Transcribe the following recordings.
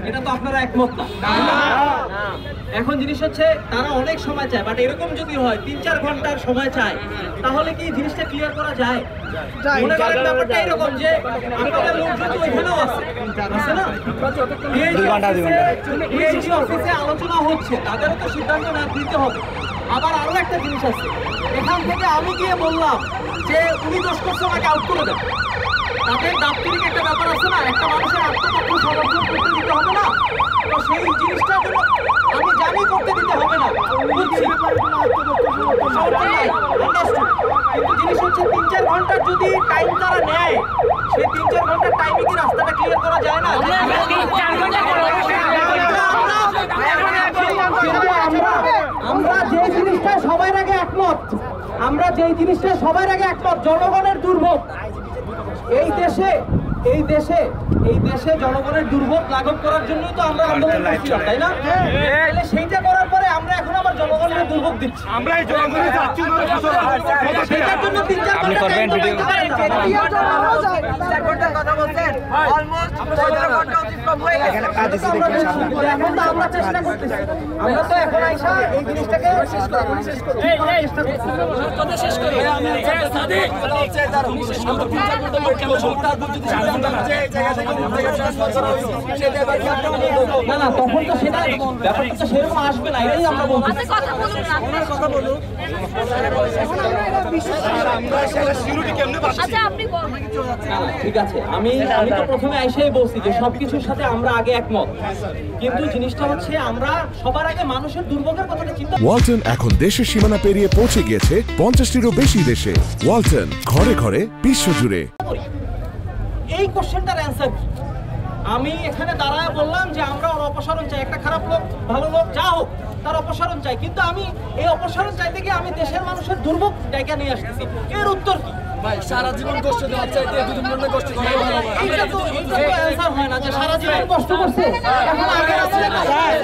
এটা তো আপনারা একমত না। এখন জিনিস হচ্ছে তারা অনেক সময় চায়, বাট এরকম যদি হয় ৩-৪ ঘন্টার সময় চায়, তাহলে কি জিনিসটা ক্লিয়ার করা যায়? মনে করেন ব্যাপারটা এরকম যে আপনাদের লোকজন তো এখানেও আছে না, ডিআইজি অফিসে আলোচনা হচ্ছে, তাদেরও তো সিদ্ধান্ত না দিতে হবে। আবার আরো একটা জিনিস আছে, এখান থেকে আমি গিয়ে বললাম যে উনি দোষ করছে, ওনাকে আউট করে দেন। তাদের দাপ্তরিক একটা ব্যাপার আছে না, একটা মানুষের আত্মপক্ষ সমর্থন করতে দিতে হবে না, তো সেই জিনিসটা আমি জানি করতে দিতে হবে না, বুঝছি, কিন্তু জিনিস হচ্ছে ৩-৪ ঘন্টার যদি টাইম তারা নেয়, সেই ৩-৪ ঘন্টার টাইমে কি রাস্তাটা ক্লিয়ার করা যায় না? আমরা যে জিনিসটা সবার আগে একমত, জনগণের দুর্ভোগ এই দেশে জনগণের দুর্ভোগ লাঘব করার জন্যই তো আমরা আন্দোলন করছিলাম, তাই না? তাহলে সেইটা করার পরে আমরা এখন আবার জনগণের দুর্ভোগ দিচ্ছি। সেটার জন্য ৩-৪ ঘন্টা টাইম তো দিতে পারেন না। এখন তো আমরা চেষ্টা করতেছি, আমরা তো এখন আইসা এই জিনিসটাকে শেষ করব। না তখন তো সেটা ব্যাপারটা তো সেরকম আসবে না, এটাই আমরা বলছি। ঠিক আছে, আমি তো প্রথমে এসেই বলছি যে সবকিছুর সাথে আমরা আগে একমত, কিন্তু জিনিসটা হচ্ছে আমরা সবার আগে মানুষের দুর্ভোগের কথাটা চিন্তা। ওয়ালটন এখন দেশের সীমানা পেরিয়ে পৌঁছে গিয়েছে 50টিরও বেশি দেশে। ওয়ালটন, ঘরে ঘরে বিশ্বজুড়ে। এই কোশ্চেনটার অ্যান্সার কি? আমি এখানে দাঁড়ায় বললাম যে আমরা ওর অপসারণ চাই, একটা খারাপ লোক ভালো লোক যা হোক তার অপসারণ চাই, কিন্তু আমি এই অপসারণ চাইতে গিয়ে আমি দেশের মানুষের দুর্ভোগ জায়গা নিয়ে আসতেছি। এর উত্তর কি? সারা জীবন কষ্ট দেওয়ার চাইতে দুদিন মনে কষ্ট হয় না যে সারা জীবন কষ্ট করছে, এখন আগের আছে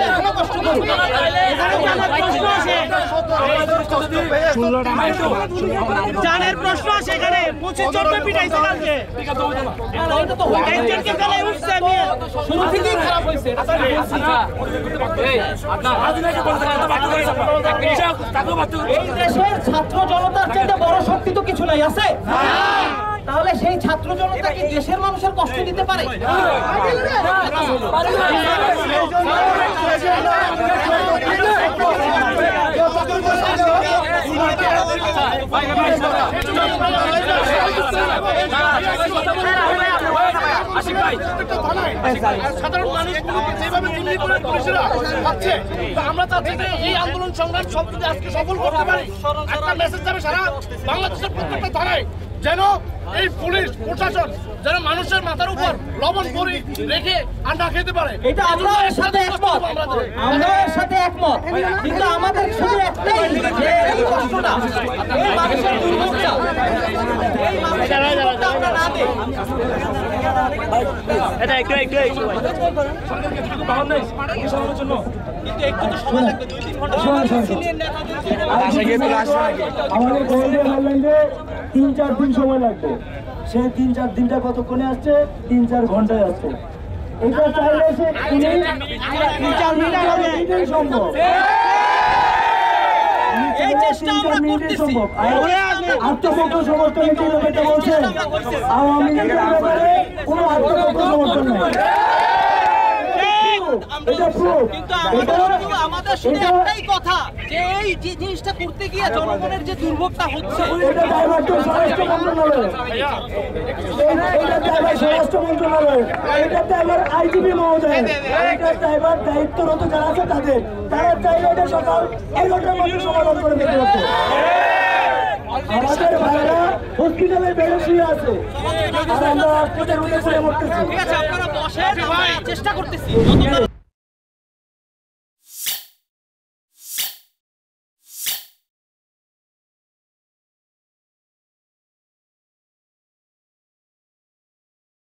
এখনো কষ্ট করবে। জানের প্রশ্ন আছে এখানে 25 জন পিটাইছে কালকে, এটা তো একজনকে গলায় উঠছে আমি শুরু থেকেই খারাপ হয়েছে। এই দেশের ছাত্র জনতার চাইতে বড় শক্তি তো কিছু নাই, আছে? তাহলে সেই ছাত্র জনতা কি দেশের মানুষের কষ্ট দিতে পারে? সাধারণ মানুষগুলোকে যেভাবে গুলি করে পুলিশরা পাচ্ছে, আমরা চাচ্ছি যে এই আন্দোলন সংগ্রাম সব যদি আজকে সফল করতে পারি, একটা মেসেজ যাবে সারা বাংলাদেশের প্রত্যেকটা থানায়, যেন এই পুলিশ প্রশাসন যেন মানুষের মাথার উপর লবণ পরি রেখে আন্ডা খেতে পারে। এটা আমরা এর সাথে একমত, কিন্তু আমাদের শুধু একটাই যে এই কষ্টটা, এই মানুষের দুর্ভোগটা, এই মানুষের দুর্ভোগটা আমরা না দিই। এটা একটু কিন্তু একটু তো সময় লাগবে, 2-3 ঘন্টা আমাদের বললেন যে 3-4 দিন সময় লাগবে, সেই 3-4 দিনটা কতক্ষণে আসছে? 3-4 ঘন্টায় আসছে। এটা চাইলে সে 3-4 মিনিট সম্ভব, এই চেষ্টা আমরা করতেছি। আত্মপক্ষ সমর্থন এটা বলছেন, আওয়ামী লীগের ব্যাপারে কোনো আত্মপক্ষ সমর্থন নেই। কিন্তু আমাদের শুধু একটাই কথা যে এই জিনিসটা করতে গিয়ে জনগণের যে দুর্ভোগটা হচ্ছে, এটা দায়ভার স্বরাষ্ট্র মন্ত্রণালয়, এটা দায়ভার স্বরাষ্ট্র মন্ত্রণালয়, এটা দায়ভার আইজিপি মহোদয়, এটা দায়ভার দায়িত্বরত যারা আছে তাদের, তারা চাইলে এটা সকাল 11টার মধ্যে সমাধান করে দিতে হতো। আমাদের ভাইরা হসপিটালে বেডে শুয়ে আছে আর আমরা হসপিটালে উঠে পড়ে মরতেছি। ঠিক আছে, আপনারা বসেন, আমরা চেষ্টা করতেছি।